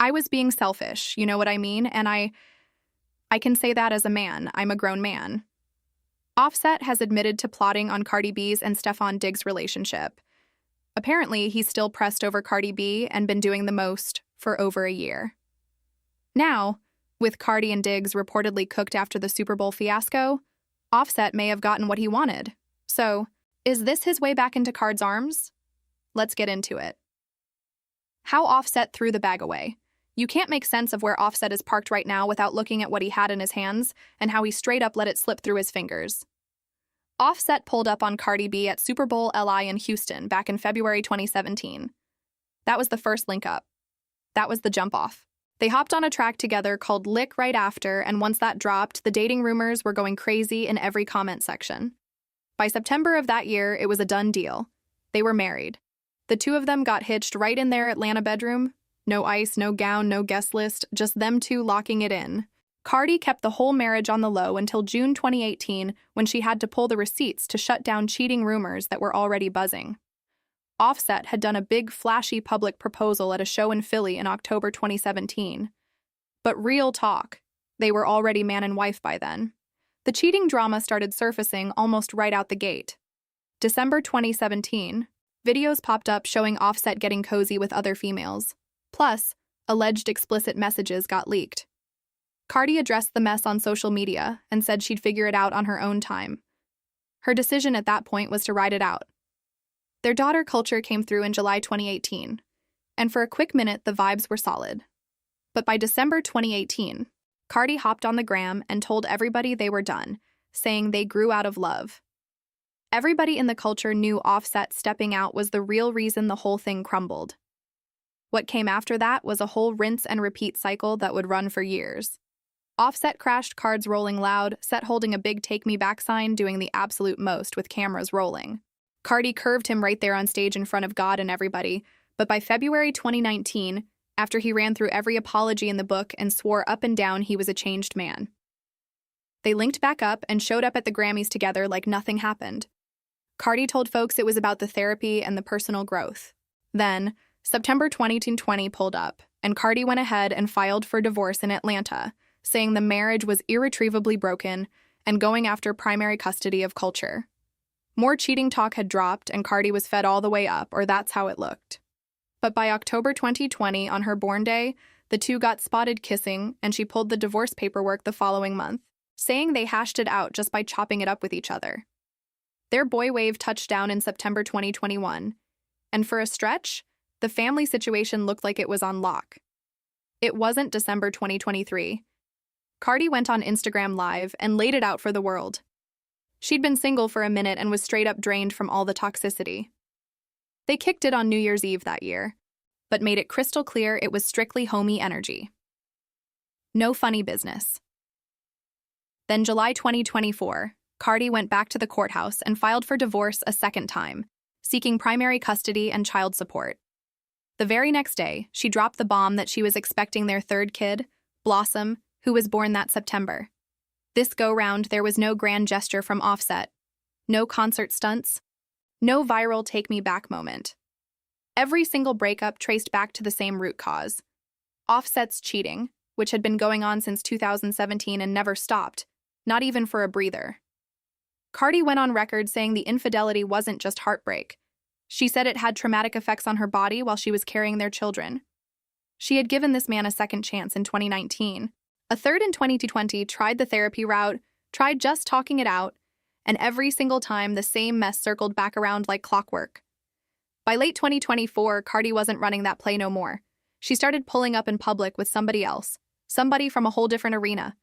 I was being selfish, you know what I mean? And I can say that as a man. I'm a grown man. Offset has admitted to plotting on Cardi B's and Stefon Diggs' relationship. Apparently, he's still pressed over Cardi B and been doing the most for over a year. Now, with Cardi and Diggs reportedly cooked after the Super Bowl fiasco, Offset may have gotten what he wanted. So, is this his way back into Card's arms? Let's get into it. How Offset threw the bag away. You can't make sense of where Offset is parked right now without looking at what he had in his hands and how he straight up let it slip through his fingers. Offset pulled up on Cardi B at Super Bowl LI in Houston back in February 2017. That was the first link up. That was the jump off. They hopped on a track together called Lick right after, and once that dropped, the dating rumors were going crazy in every comment section. By September of that year, it was a done deal. They were married. The two of them got hitched right in their Atlanta bedroom. No ice, no gown, no guest list, just them two locking it in. Cardi kept the whole marriage on the low until June 2018, when she had to pull the receipts to shut down cheating rumors that were already buzzing. Offset had done a big, flashy public proposal at a show in Philly in October 2017. But real talk, they were already man and wife by then. The cheating drama started surfacing almost right out the gate. December 2017, videos popped up showing Offset getting cozy with other females. Plus, alleged explicit messages got leaked. Cardi addressed the mess on social media and said she'd figure it out on her own time. Her decision at that point was to ride it out. Their daughter Culture came through in July 2018, and for a quick minute the vibes were solid. But by December 2018, Cardi hopped on the gram and told everybody they were done, saying they grew out of love. Everybody in the culture knew Offset stepping out was the real reason the whole thing crumbled. What came after that was a whole rinse and repeat cycle that would run for years. Offset crashed cards rolling loud, Set holding a big take me back sign doing the absolute most with cameras rolling. Cardi curved him right there on stage in front of God and everybody, but by February 2019, after he ran through every apology in the book and swore up and down he was a changed man. They linked back up and showed up at the Grammys together like nothing happened. Cardi told folks it was about the therapy and the personal growth. Then, September 2020 pulled up, and Cardi went ahead and filed for divorce in Atlanta, saying the marriage was irretrievably broken and going after primary custody of Culture. More cheating talk had dropped and Cardi was fed all the way up, or that's how it looked. But by October 2020, on her born day, the two got spotted kissing and she pulled the divorce paperwork the following month, saying they hashed it out just by chopping it up with each other. Their boy wave touched down in September 2021, and for a stretch, the family situation looked like it was on lock. It wasn't December 2023. Cardi went on Instagram Live and laid it out for the world. She'd been single for a minute and was straight up drained from all the toxicity. They kicked it on New Year's Eve that year, but made it crystal clear it was strictly homey energy. No funny business. Then July 2024, Cardi went back to the courthouse and filed for divorce a second time, seeking primary custody and child support. The very next day, she dropped the bomb that she was expecting their third kid, Blossom, who was born that September. This go-round, there was no grand gesture from Offset, no concert stunts, no viral take-me-back moment. Every single breakup traced back to the same root cause: Offset's cheating, which had been going on since 2017 and never stopped, not even for a breather. Cardi went on record saying the infidelity wasn't just heartbreak. She said it had traumatic effects on her body while she was carrying their children. She had given this man a second chance in 2019, a third in 2020, tried the therapy route, tried just talking it out, and every single time the same mess circled back around like clockwork. By late 2024, Cardi wasn't running that play no more. She started pulling up in public with somebody else, somebody from a whole different arena.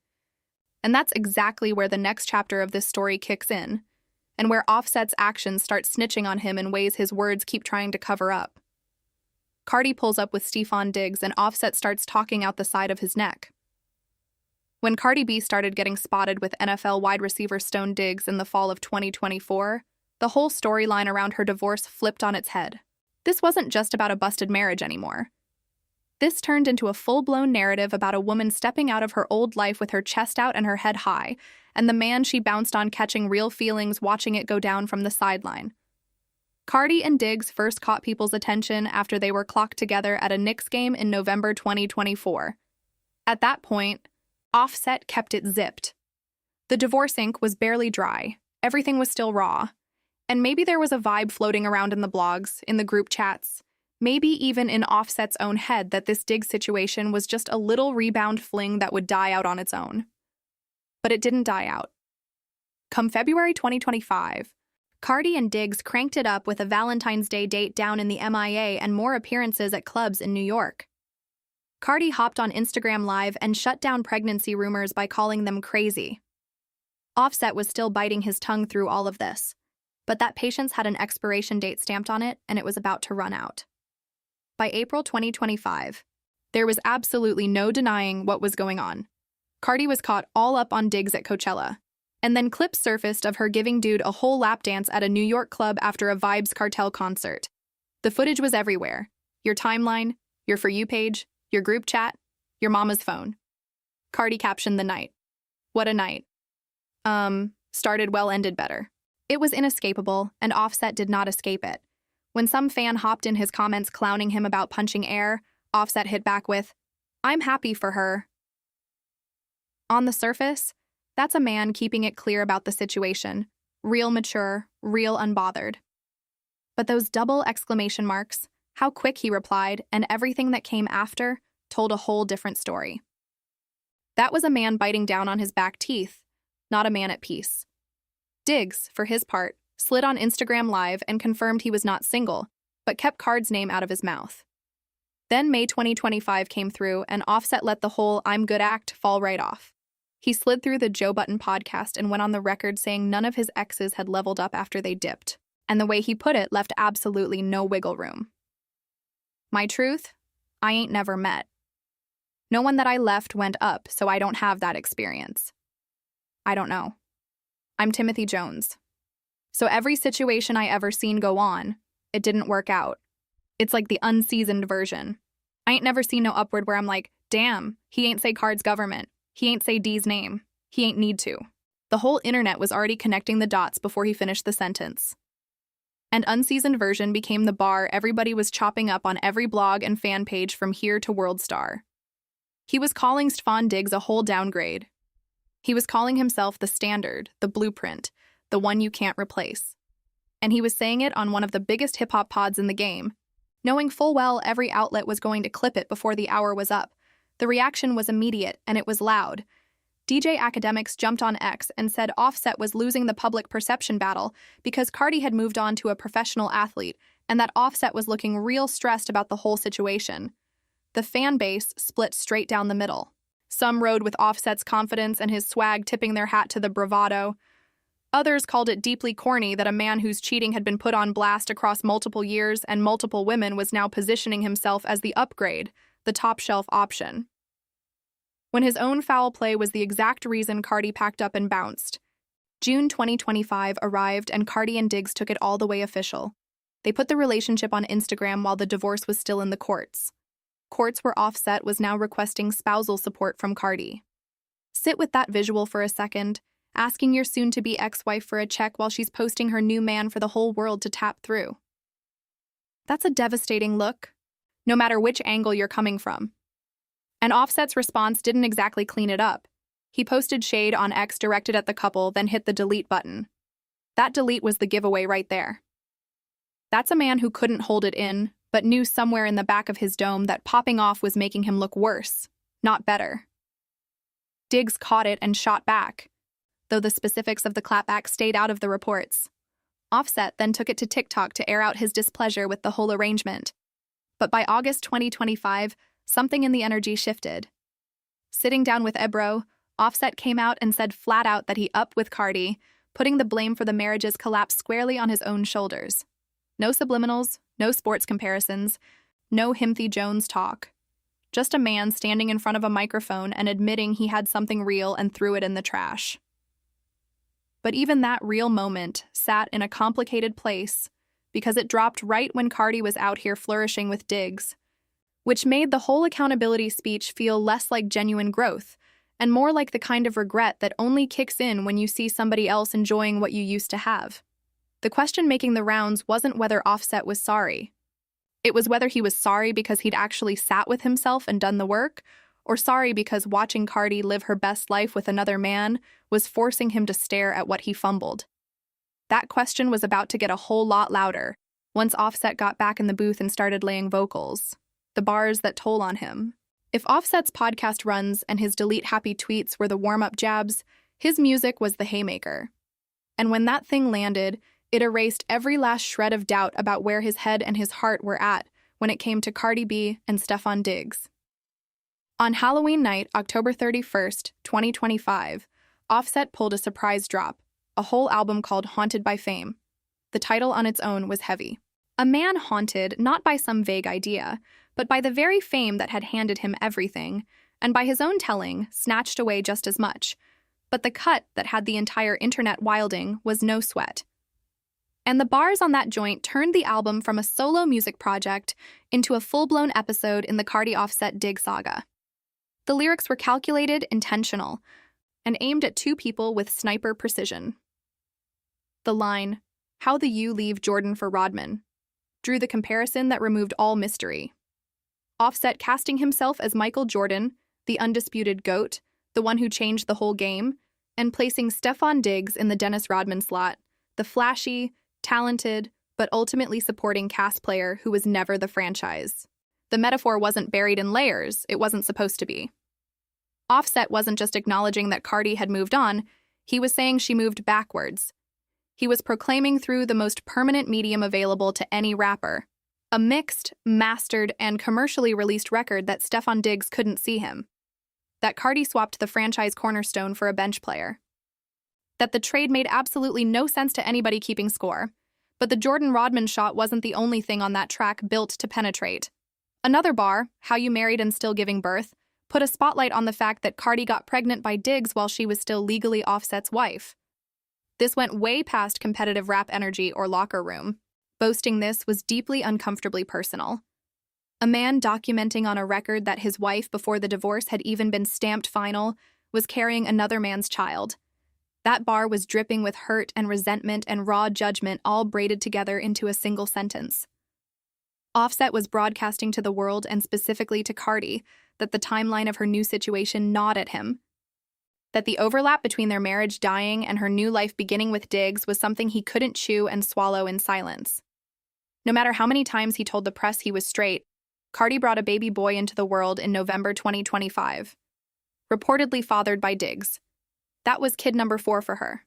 And that's exactly where the next chapter of this story kicks in, and where Offset's actions start snitching on him in ways his words keep trying to cover up. Cardi pulls up with Stefon Diggs and Offset starts talking out the side of his neck. When Cardi B started getting spotted with NFL wide receiver Stone Diggs in the fall of 2024, the whole storyline around her divorce flipped on its head. This wasn't just about a busted marriage anymore. This turned into a full-blown narrative about a woman stepping out of her old life with her chest out and her head high, and the man she bounced on catching real feelings watching it go down from the sideline. Cardi and Diggs first caught people's attention after they were clocked together at a Knicks game in November 2024. At that point, Offset kept it zipped. The divorce ink was barely dry, everything was still raw, and maybe there was a vibe floating around in the blogs, in the group chats, maybe even in Offset's own head that this Diggs situation was just a little rebound fling that would die out on its own. But it didn't die out. Come February 2025, Cardi and Diggs cranked it up with a Valentine's Day date down in the MIA and more appearances at clubs in New York. Cardi hopped on Instagram Live and shut down pregnancy rumors by calling them crazy. Offset was still biting his tongue through all of this, but that patience had an expiration date stamped on it and it was about to run out. By April 2025, there was absolutely no denying what was going on. Cardi was caught all up on Diggs at Coachella, and then clips surfaced of her giving dude a whole lap dance at a New York club after a Vibes Cartel concert. The footage was everywhere. Your timeline, your For You page, your group chat, your mama's phone. Cardi captioned the night. What a night. Started well, ended better. It was inescapable, and Offset did not escape it. When some fan hopped in his comments clowning him about punching air, Offset hit back with, "I'm happy for her." On the surface, that's a man keeping it clear about the situation, real mature, real unbothered. But those double exclamation marks, how quick he replied, and everything that came after told a whole different story. That was a man biting down on his back teeth, not a man at peace. Diggs, for his part, slid on Instagram Live and confirmed he was not single, but kept Card's name out of his mouth. Then May 2025 came through, and Offset let the whole "I'm good" act fall right off. He slid through the Joe Budden podcast and went on the record saying none of his exes had leveled up after they dipped, and the way he put it left absolutely no wiggle room. My truth? I ain't never met. No one that I left went up, so I don't have that experience. I don't know. I'm Timothy Jones. So every situation I ever seen go on, it didn't work out. It's like the unseasoned version. I ain't never seen no upward where I'm like, damn, he ain't say Card's government. He ain't say D's name. He ain't need to. The whole internet was already connecting the dots before he finished the sentence. And unseasoned version became the bar everybody was chopping up on every blog and fan page from here to World Star. He was calling Stefan Diggs a whole downgrade. He was calling himself the standard, the blueprint, the one you can't replace. And he was saying it on one of the biggest hip-hop pods in the game, knowing full well every outlet was going to clip it before the hour was up. The reaction was immediate, and it was loud. DJ Academics jumped on X and said Offset was losing the public perception battle because Cardi had moved on to a professional athlete, and that Offset was looking real stressed about the whole situation. The fan base split straight down the middle. Some rode with Offset's confidence and his swag, tipping their hat to the bravado. Others called it deeply corny that a man whose cheating had been put on blast across multiple years and multiple women was now positioning himself as the upgrade, the top-shelf option. When his own foul play was the exact reason Cardi packed up and bounced. June 2025 arrived and Cardi and Diggs took it all the way official. They put the relationship on Instagram while the divorce was still in the courts. Courts where Offset was now requesting spousal support from Cardi. Sit with that visual for a second, asking your soon-to-be ex-wife for a check while she's posting her new man for the whole world to tap through. That's a devastating look, no matter which angle you're coming from. And Offset's response didn't exactly clean it up. He posted shade on X directed at the couple, then hit the delete button. That delete was the giveaway right there. That's a man who couldn't hold it in, but knew somewhere in the back of his dome that popping off was making him look worse, not better. Diggs caught it and shot back, though the specifics of the clapback stayed out of the reports. Offset then took it to TikTok to air out his displeasure with the whole arrangement. But by August 2025, something in the energy shifted. Sitting down with Ebro, Offset came out and said flat out that he upped with Cardi, putting the blame for the marriage's collapse squarely on his own shoulders. No subliminals, no sports comparisons, no Timothy Jones talk. Just a man standing in front of a microphone and admitting he had something real and threw it in the trash. But even that real moment sat in a complicated place because it dropped right when Cardi was out here flourishing with Diggs, which made the whole accountability speech feel less like genuine growth and more like the kind of regret that only kicks in when you see somebody else enjoying what you used to have. The question making the rounds wasn't whether Offset was sorry. It was whether he was sorry because he'd actually sat with himself and done the work, or sorry because watching Cardi live her best life with another man was forcing him to stare at what he fumbled. That question was about to get a whole lot louder once Offset got back in the booth and started laying vocals, the bars that toll on him. If Offset's podcast runs and his delete happy tweets were the warm-up jabs, his music was the haymaker. And when that thing landed, it erased every last shred of doubt about where his head and his heart were at when it came to Cardi B and Stefon Diggs. On Halloween night, October 31st, 2025, Offset pulled a surprise drop, a whole album called Haunted by Fame. The title on its own was heavy. A man haunted not by some vague idea, but by the very fame that had handed him everything, and by his own telling, snatched away just as much. But the cut that had the entire internet wilding was No Sweat. And the bars on that joint turned the album from a solo music project into a full-blown episode in the Cardi Offset Dig saga. The lyrics were calculated, intentional, and aimed at two people with sniper precision. The line, "How the U leave Jordan for Rodman," drew the comparison that removed all mystery. Offset casting himself as Michael Jordan, the undisputed GOAT, the one who changed the whole game, and placing Stefon Diggs in the Dennis Rodman slot, the flashy, talented, but ultimately supporting cast player who was never the franchise. The metaphor wasn't buried in layers, it wasn't supposed to be. Offset wasn't just acknowledging that Cardi had moved on, he was saying she moved backwards. He was proclaiming through the most permanent medium available to any rapper, a mixed, mastered, and commercially released record that Stefon Diggs couldn't see him. That Cardi swapped the franchise cornerstone for a bench player. That the trade made absolutely no sense to anybody keeping score. But the Jordan Rodman shot wasn't the only thing on that track built to penetrate. Another bar, How You Married and Still Giving Birth, put a spotlight on the fact that Cardi got pregnant by Diggs while she was still legally Offset's wife. This went way past competitive rap energy or locker room. Boasting this was deeply uncomfortably personal. A man documenting on a record that his wife before the divorce had even been stamped final was carrying another man's child. That bar was dripping with hurt and resentment and raw judgment all braided together into a single sentence. Offset was broadcasting to the world and specifically to Cardi that the timeline of her new situation gnawed at him. That the overlap between their marriage dying and her new life beginning with Diggs was something he couldn't chew and swallow in silence. No matter how many times he told the press he was straight, Cardi brought a baby boy into the world in November 2025. Reportedly fathered by Diggs. That was kid number 4 for her.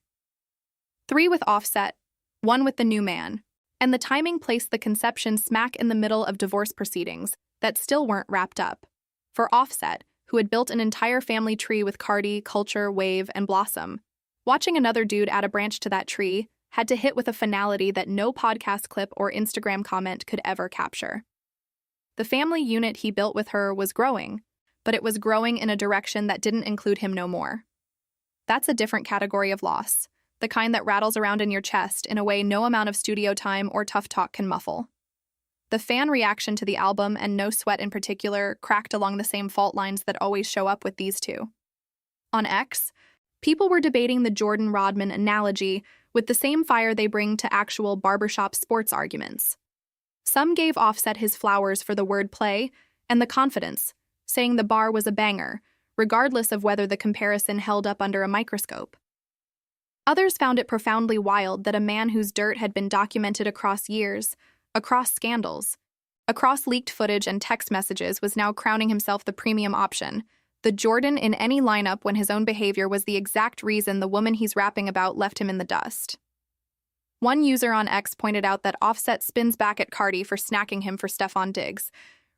3 with Offset, 1 with the new man, and the timing placed the conception smack in the middle of divorce proceedings that still weren't wrapped up. For Offset, who had built an entire family tree with Cardi, Culture, Wave, and Blossom, watching another dude add a branch to that tree had to hit with a finality that no podcast clip or Instagram comment could ever capture. The family unit he built with her was growing, but it was growing in a direction that didn't include him no more. That's a different category of loss, the kind that rattles around in your chest in a way no amount of studio time or tough talk can muffle. The fan reaction to the album, and No Sweat in particular, cracked along the same fault lines that always show up with these two. On X, people were debating the Jordan Rodman analogy with the same fire they bring to actual barbershop sports arguments. Some gave Offset his flowers for the wordplay and the confidence, saying the bar was a banger, regardless of whether the comparison held up under a microscope. Others found it profoundly wild that a man whose dirt had been documented across years, across scandals, across leaked footage and text messages was now crowning himself the premium option, the Jordan in any lineup when his own behavior was the exact reason the woman he's rapping about left him in the dust. One user on X pointed out that Offset spins back at Cardi for snacking him for Stefon Diggs,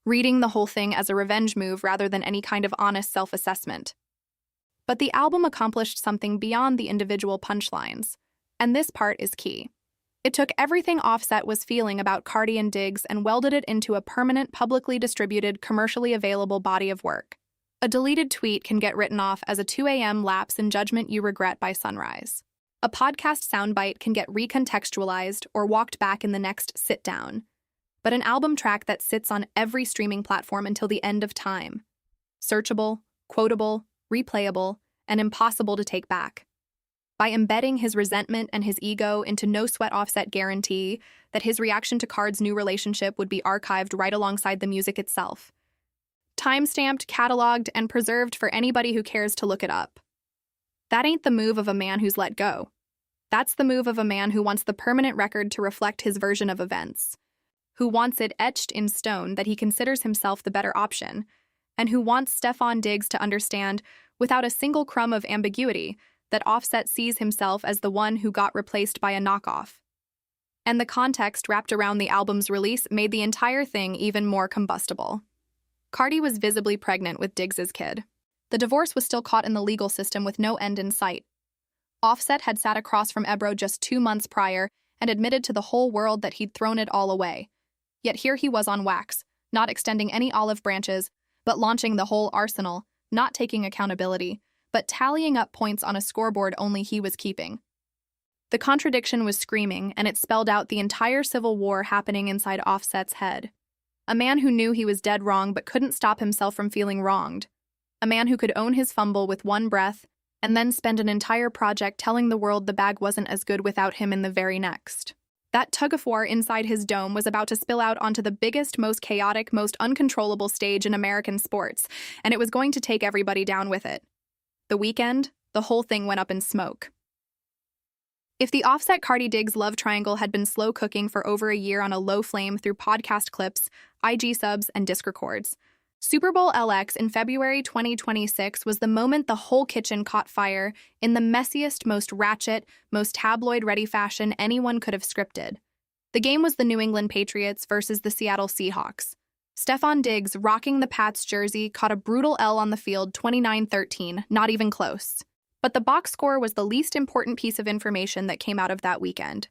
reading the whole thing as a revenge move rather than any kind of honest self-assessment. But the album accomplished something beyond the individual punchlines, and this part is key. It took everything Offset was feeling about Cardi and Diggs and welded it into a permanent, publicly distributed, commercially available body of work. A deleted tweet can get written off as a 2 a.m. lapse in judgment you regret by sunrise. A podcast soundbite can get recontextualized or walked back in the next sit-down. But an album track that sits on every streaming platform until the end of time. Searchable, quotable, replayable, and impossible to take back. by embedding his resentment and his ego into no-sweat Offset guarantee that his reaction to Card's new relationship would be archived right alongside the music itself. Time-stamped, cataloged, and preserved for anybody who cares to look it up. That ain't the move of a man who's let go. That's the move of a man who wants the permanent record to reflect his version of events, who wants it etched in stone that he considers himself the better option, and who wants Stefon Diggs to understand, without a single crumb of ambiguity, that Offset sees himself as the one who got replaced by a knockoff. And the context wrapped around the album's release made the entire thing even more combustible. Cardi was visibly pregnant with Diggs' kid. The divorce was still caught in the legal system with no end in sight. Offset had sat across from Ebro just 2 months prior and admitted to the whole world that he'd thrown it all away. Yet here he was on wax, not extending any olive branches, but launching the whole arsenal, not taking accountability, but tallying up points on a scoreboard only he was keeping. The contradiction was screaming, and it spelled out the entire civil war happening inside Offset's head. A man who knew he was dead wrong but couldn't stop himself from feeling wronged. A man who could own his fumble with one breath and then spend an entire project telling the world the bag wasn't as good without him in the very next. That tug-of-war inside his dome was about to spill out onto the biggest, most chaotic, most uncontrollable stage in American sports, and it was going to take everybody down with it. The weekend, the whole thing went up in smoke. If the Offset-Cardi Diggs love triangle had been slow cooking for over a year on a low flame through podcast clips, IG subs, and disc records, Super Bowl LX in February 2026 was the moment the whole kitchen caught fire in the messiest, most ratchet, most tabloid-ready fashion anyone could have scripted. The game was the New England Patriots versus the Seattle Seahawks. Stefon Diggs, rocking the Pats jersey, caught a brutal L on the field 29-13, not even close. But the box score was the least important piece of information that came out of that weekend.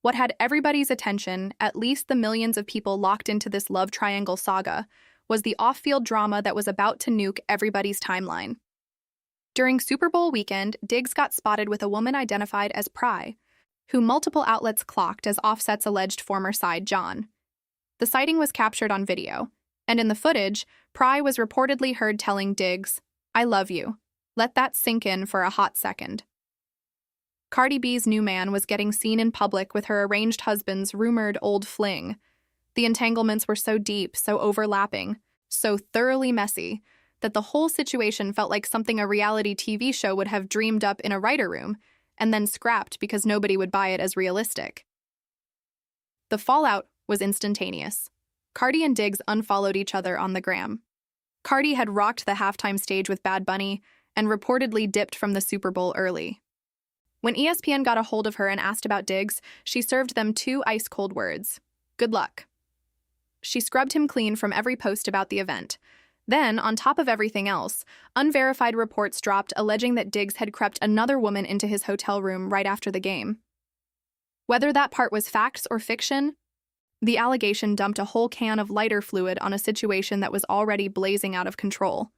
What had everybody's attention, at least the millions of people locked into this love triangle saga, was the off-field drama that was about to nuke everybody's timeline. During Super Bowl weekend, Diggs got spotted with a woman identified as Pry, who multiple outlets clocked as Offset's alleged former side, John. The sighting was captured on video, and in the footage, Pry was reportedly heard telling Diggs, "I love you. Let that sink in for a hot second." Cardi B's new man was getting seen in public with her arranged husband's rumored old fling. The entanglements were so deep, so overlapping, so thoroughly messy, that the whole situation felt like something a reality TV show would have dreamed up in a writer room, and then scrapped because nobody would buy it as realistic. The fallout was instantaneous. Cardi and Diggs unfollowed each other on the gram. Cardi had rocked the halftime stage with Bad Bunny and reportedly dipped from the Super Bowl early. When ESPN got a hold of her and asked about Diggs, she served them 2 ice-cold words: "Good luck." She scrubbed him clean from every post about the event. Then, on top of everything else, unverified reports dropped alleging that Diggs had crept another woman into his hotel room right after the game. Whether that part was facts or fiction, the allegation dumped a whole can of lighter fluid on a situation that was already blazing out of control.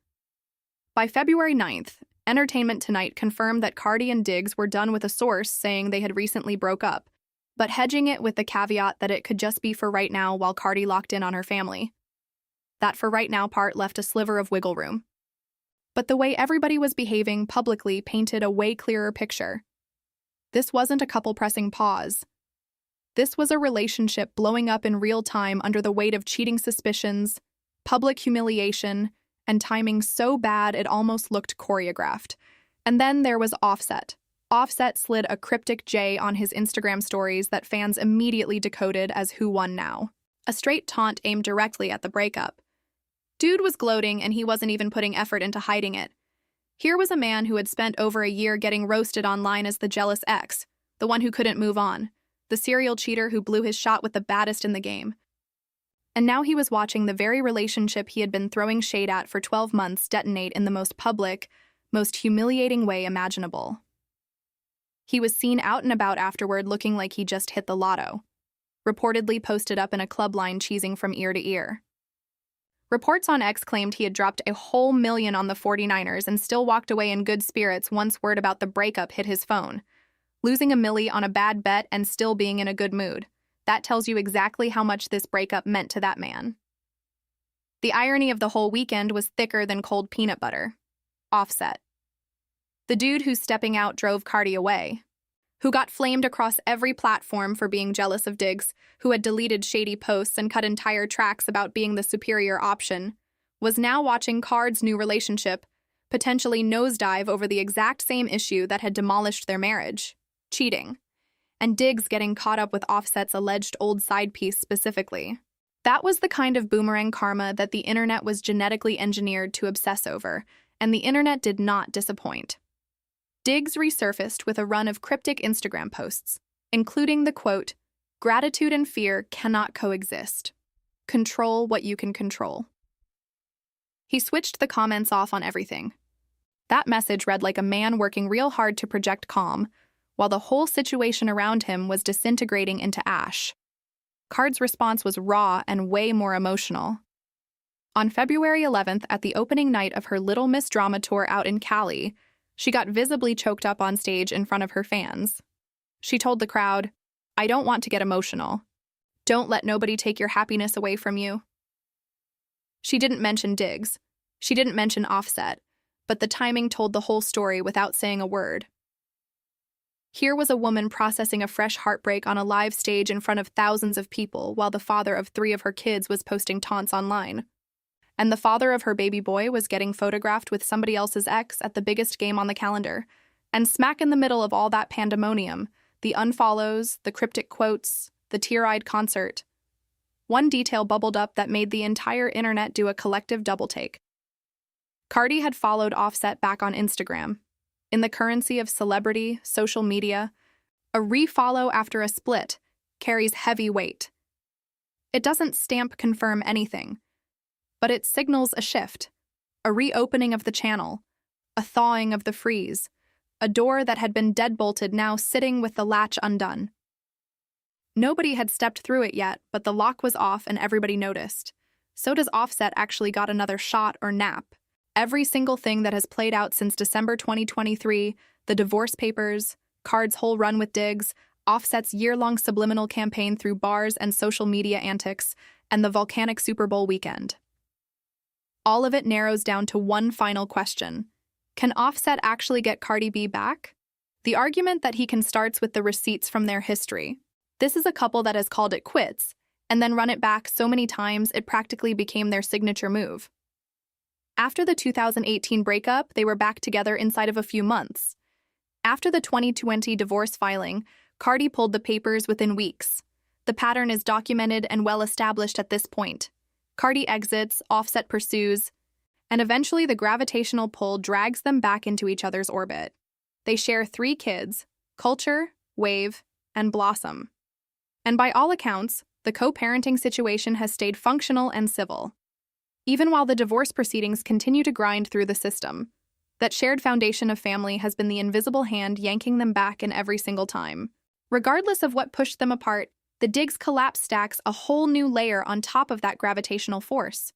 By February 9th, Entertainment Tonight confirmed that Cardi and Diggs were done with a source saying they had recently broke up, but hedging it with the caveat that it could just be for right now while Cardi locked in on her family. That for right now part left a sliver of wiggle room. But the way everybody was behaving publicly painted a way clearer picture. This wasn't a couple pressing pause. This was a relationship blowing up in real time under the weight of cheating suspicions, public humiliation, and timing so bad it almost looked choreographed. And then there was Offset. Offset slid a cryptic J on his Instagram stories that fans immediately decoded as "Who won now?" A straight taunt aimed directly at the breakup. Dude was gloating, and he wasn't even putting effort into hiding it. Here was a man who had spent over a year getting roasted online as the jealous ex, the one who couldn't move on, the serial cheater who blew his shot with the baddest in the game. And now he was watching the very relationship he had been throwing shade at for 12 months detonate in the most public, most humiliating way imaginable. He was seen out and about afterward looking like he just hit the lotto, reportedly posted up in a club line cheesing from ear to ear. Reports on X claimed he had dropped a whole million on the 49ers and still walked away in good spirits once word about the breakup hit his phone, losing a milli on a bad bet and still being in a good mood. That tells you exactly how much this breakup meant to that man. The irony of the whole weekend was thicker than cold peanut butter. Offset. The dude who's stepping out drove Cardi away, who got flamed across every platform for being jealous of Diggs, who had deleted shady posts and cut entire tracks about being the superior option, was now watching Card's new relationship potentially nosedive over the exact same issue that had demolished their marriage: cheating, and Diggs getting caught up with Offset's alleged old side piece specifically. That was the kind of boomerang karma that the internet was genetically engineered to obsess over, and the internet did not disappoint. Diggs resurfaced with a run of cryptic Instagram posts, including the quote, "Gratitude and fear cannot coexist. Control what you can control." He switched the comments off on everything. That message read like a man working real hard to project calm, while the whole situation around him was disintegrating into ash. Card's response was raw and way more emotional. On February 11th, at the opening night of her Little Miss Drama tour out in Cali, she got visibly choked up on stage in front of her fans. She told the crowd, "I don't want to get emotional. Don't let nobody take your happiness away from you." She didn't mention Diggs. She didn't mention Offset, but the timing told the whole story without saying a word. Here was a woman processing a fresh heartbreak on a live stage in front of thousands of people while the father of 3 of her kids was posting taunts online. And the father of her baby boy was getting photographed with somebody else's ex at the biggest game on the calendar. And smack in the middle of all that pandemonium, the unfollows, the cryptic quotes, the tear-eyed concert, one detail bubbled up that made the entire internet do a collective double-take. Cardi had followed Offset back on Instagram. In the currency of celebrity, social media, a refollow after a split carries heavy weight. It doesn't stamp confirm anything, but it signals a shift, a reopening of the channel, a thawing of the freeze, a door that had been deadbolted now sitting with the latch undone. Nobody had stepped through it yet, but the lock was off and everybody noticed. So does Offset actually got another shot or nap? Every single thing that has played out since December 2023, the divorce papers, Card's whole run with Diggs, Offset's year-long subliminal campaign through bars and social media antics, and the volcanic Super Bowl weekend. All of it narrows down to one final question. Can Offset actually get Cardi B back? The argument that he can starts with the receipts from their history. This is a couple that has called it quits, and then run it back so many times it practically became their signature move. After the 2018 breakup, they were back together inside of a few months. After the 2020 divorce filing, Cardi pulled the papers within weeks. The pattern is documented and well established at this point. Cardi exits, Offset pursues, and eventually the gravitational pull drags them back into each other's orbit. They share 3 kids: Culture, Wave, and Blossom. And by all accounts, the co-parenting situation has stayed functional and civil, even while the divorce proceedings continue to grind through the system. That shared foundation of family has been the invisible hand yanking them back in every single time. Regardless of what pushed them apart, the Diggs collapse stacks a whole new layer on top of that gravitational force.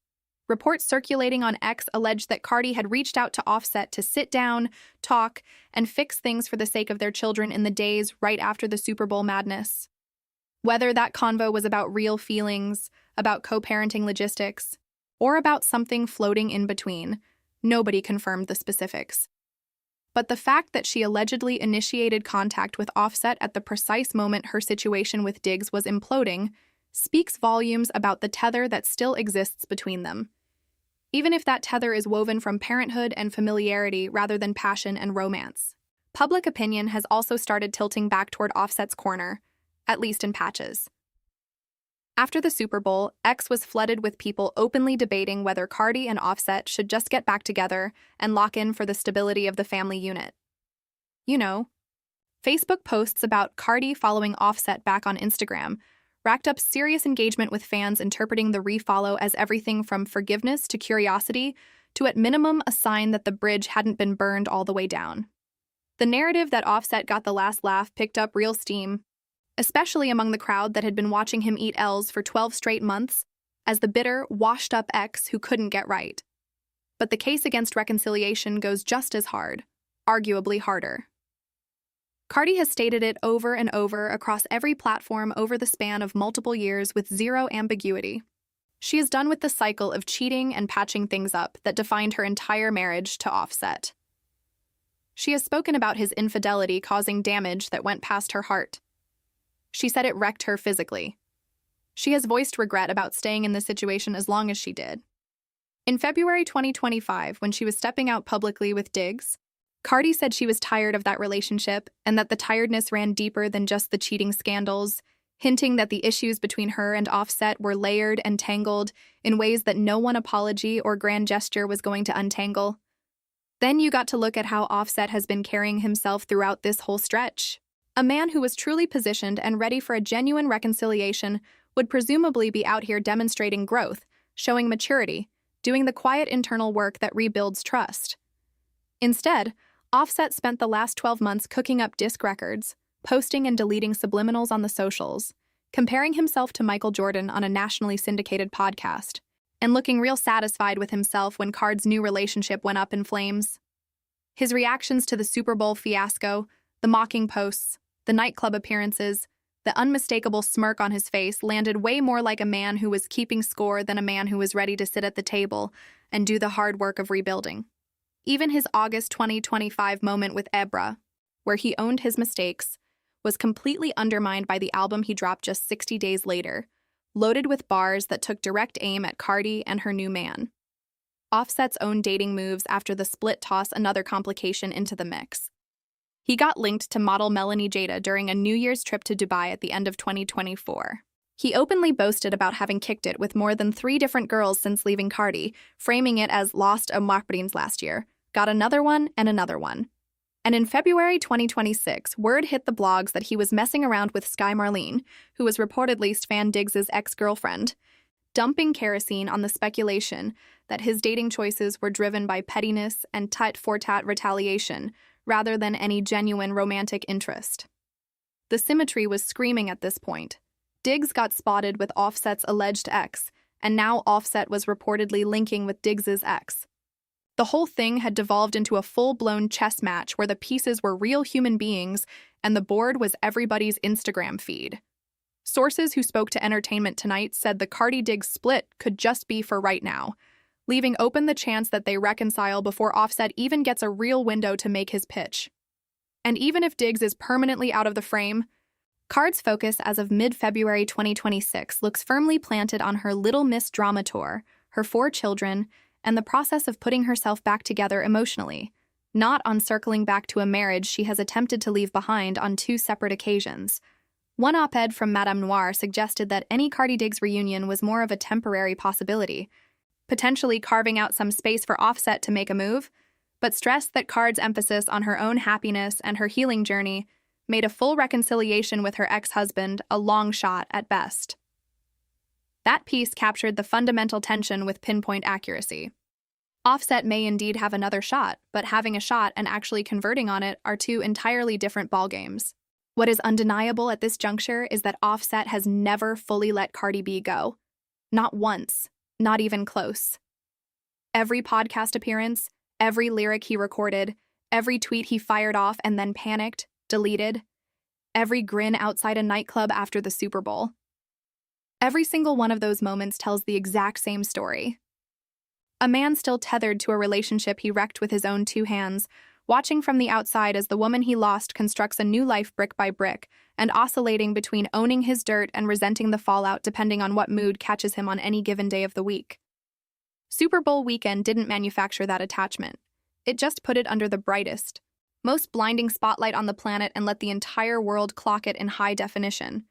Reports circulating on X allege that Cardi had reached out to Offset to sit down, talk, and fix things for the sake of their children in the days right after the Super Bowl madness. Whether that convo was about real feelings, about co-parenting logistics, or about something floating in between, nobody confirmed the specifics. But the fact that she allegedly initiated contact with Offset at the precise moment her situation with Diggs was imploding speaks volumes about the tether that still exists between them. Even if that tether is woven from parenthood and familiarity rather than passion and romance. Public opinion has also started tilting back toward Offset's corner, at least in patches. After the Super Bowl, X was flooded with people openly debating whether Cardi and Offset should just get back together and lock in for the stability of the family unit. You know, Facebook posts about Cardi following Offset back on Instagram racked up serious engagement with fans interpreting the refollow as everything from forgiveness to curiosity to at minimum a sign that the bridge hadn't been burned all the way down. The narrative that Offset got the last laugh picked up real steam, especially among the crowd that had been watching him eat L's for 12 straight months as the bitter, washed-up ex who couldn't get right. But the case against reconciliation goes just as hard, arguably harder. Cardi has stated it over and over across every platform over the span of multiple years with zero ambiguity. She is done with the cycle of cheating and patching things up that defined her entire marriage to Offset. She has spoken about his infidelity causing damage that went past her heart. She said it wrecked her physically. She has voiced regret about staying in this situation as long as she did. In February 2025, when she was stepping out publicly with Diggs, Cardi said she was tired of that relationship and that the tiredness ran deeper than just the cheating scandals, hinting that the issues between her and Offset were layered and tangled in ways that no one apology or grand gesture was going to untangle. Then you got to look at how Offset has been carrying himself throughout this whole stretch. A man who was truly positioned and ready for a genuine reconciliation would presumably be out here demonstrating growth, showing maturity, doing the quiet internal work that rebuilds trust. Instead, Offset spent the last 12 months cooking up disc records, posting and deleting subliminals on the socials, comparing himself to Michael Jordan on a nationally syndicated podcast, and looking real satisfied with himself when Card's new relationship went up in flames. His reactions to the Super Bowl fiasco, the mocking posts, the nightclub appearances, the unmistakable smirk on his face landed way more like a man who was keeping score than a man who was ready to sit at the table and do the hard work of rebuilding. Even his August 2025 moment with Ebra, where he owned his mistakes, was completely undermined by the album he dropped just 60 days later, loaded with bars that took direct aim at Cardi and her new man. Offset's own dating moves after the split toss another complication into the mix. He got linked to model Melanie Jada during a New Year's trip to Dubai at the end of 2024. He openly boasted about having kicked it with more than 3 different girls since leaving Cardi, framing it as lost a marketing last year, got another one and another one. And in February 2026, word hit the blogs that he was messing around with Sky Marlene, who was reportedly Stan Diggs' ex-girlfriend, dumping kerosene on the speculation that his dating choices were driven by pettiness and tit-for-tat retaliation rather than any genuine romantic interest. The symmetry was screaming at this point. Diggs got spotted with Offset's alleged ex, and now Offset was reportedly linking with Diggs' ex. The whole thing had devolved into a full-blown chess match where the pieces were real human beings and the board was everybody's Instagram feed. Sources who spoke to Entertainment Tonight said the Cardi-Diggs split could just be for right now, leaving open the chance that they reconcile before Offset even gets a real window to make his pitch. And even if Diggs is permanently out of the frame, Card's focus as of mid-February 2026 looks firmly planted on her Little Miss drama tour, her 4 children, and the process of putting herself back together emotionally, not on circling back to a marriage she has attempted to leave behind on 2 separate occasions. One op-ed from Madame Noir suggested that any Cardi-Diggs reunion was more of a temporary possibility, potentially carving out some space for Offset to make a move, but stressed that Card's emphasis on her own happiness and her healing journey made a full reconciliation with her ex-husband a long shot at best. That piece captured the fundamental tension with pinpoint accuracy. Offset may indeed have another shot, but having a shot and actually converting on it are 2 entirely different ballgames. What is undeniable at this juncture is that Offset has never fully let Cardi B go. Not once, not even close. Every podcast appearance, every lyric he recorded, every tweet he fired off and then panicked, deleted, every grin outside a nightclub after the Super Bowl. Every single one of those moments tells the exact same story. A man still tethered to a relationship he wrecked with his own 2 hands, watching from the outside as the woman he lost constructs a new life brick by brick, and oscillating between owning his dirt and resenting the fallout depending on what mood catches him on any given day of the week. Super Bowl weekend didn't manufacture that attachment. It just put it under the brightest, most blinding spotlight on the planet and let the entire world clock it in high definition.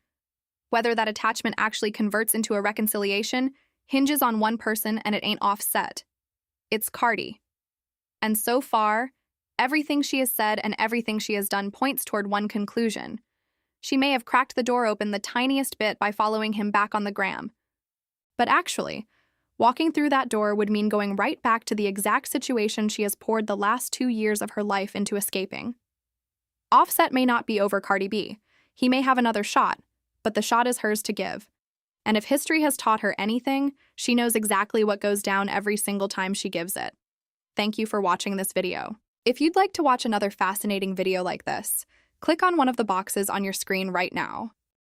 Whether that attachment actually converts into a reconciliation hinges on one person, and it ain't Offset. It's Cardi. And so far, everything she has said and everything she has done points toward one conclusion. She may have cracked the door open the tiniest bit by following him back on the gram. But actually, walking through that door would mean going right back to the exact situation she has poured the last 2 years of her life into escaping. Offset may not be over Cardi B. He may have another shot, but the shot is hers to give. And if history has taught her anything, she knows exactly what goes down every single time she gives it. Thank you for watching this video. If you'd like to watch another fascinating video like this, click on one of the boxes on your screen right now.